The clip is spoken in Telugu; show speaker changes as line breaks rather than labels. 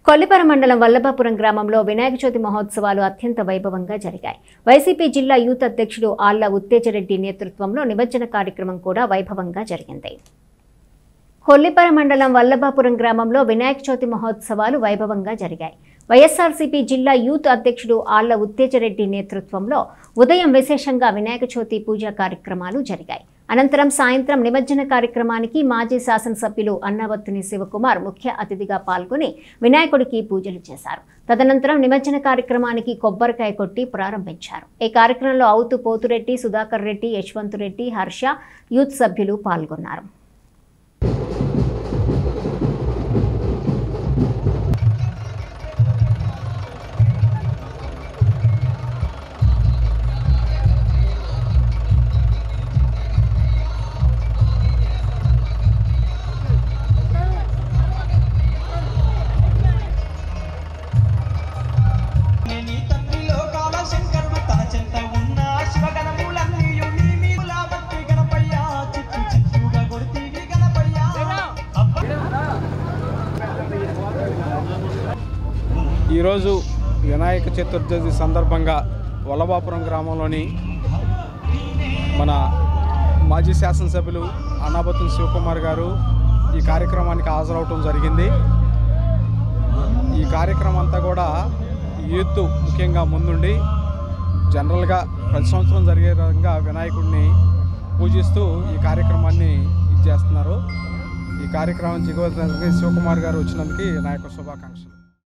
కొల్లిపర మండలం వల్లభాపురం గ్రామంలో వినాయక చవితి మహోత్సవాలు అత్యంత వైభవంగా జరిగాయి. వైసీపీ జిల్లా యూత్ అధ్యక్షుడు ఆళ్ల ఉత్తేజరెడ్డి నేతృత్వంలో నిమజ్జన కార్యక్రమం కూడా వైభవంగా జరిగింది. కొల్లిపర మండలం వల్లభాపురం గ్రామంలో వినాయక చవితి మహోత్సవాలు వైభవంగా జరిగాయి. వైఎస్ఆర్సీపీ జిల్లా యూత్ అధ్యక్షుడు ఆళ్ల ఉత్తేజరెడ్డి నేతృత్వంలో ఉదయం విశేషంగా వినాయక చవితి పూజా కార్యక్రమాలు జరిగాయి. అనంతరం సాయంత్రం నిమజ్జన కార్యక్రమానికి మాజీ శాసనసభ్యులు అన్నావత్తుని శివకుమార్ ముఖ్య అతిథిగా పాల్గొని వినాయకుడికి పూజలు చేశారు. తదనంతరం నిమజ్జన కార్యక్రమానికి కొబ్బరికాయ కొట్టి ప్రారంభించారు. ఈ కార్యక్రమంలో అవుతు పోతురెడ్డి, సుధాకర్ రెడ్డి, యశ్వంతురెడ్డి, హర్ష యూత్ సభ్యులు పాల్గొన్నారు.
ఈరోజు వినాయక చతుర్థి సందర్భంగా వల్లభాపురం గ్రామంలోని మన మాజీ శాసనసభ్యులు అన్నావత్తుని శివకుమార్ గారు ఈ కార్యక్రమానికి హాజరవటం జరిగింది. ఈ కార్యక్రమం అంతా కూడా యూత్ ముఖ్యంగా ముందుండి జనరల్గా ప్రతి సంవత్సరం జరిగే విధంగా వినాయకుడిని పూజిస్తూ ఈ కార్యక్రమాన్ని చేస్తున్నారు. ఈ కార్యక్రమం జిగవలసినందుకు శివకుమార్ గారు వచ్చినందుకు నా యొక్క శుభాకాంక్షలు.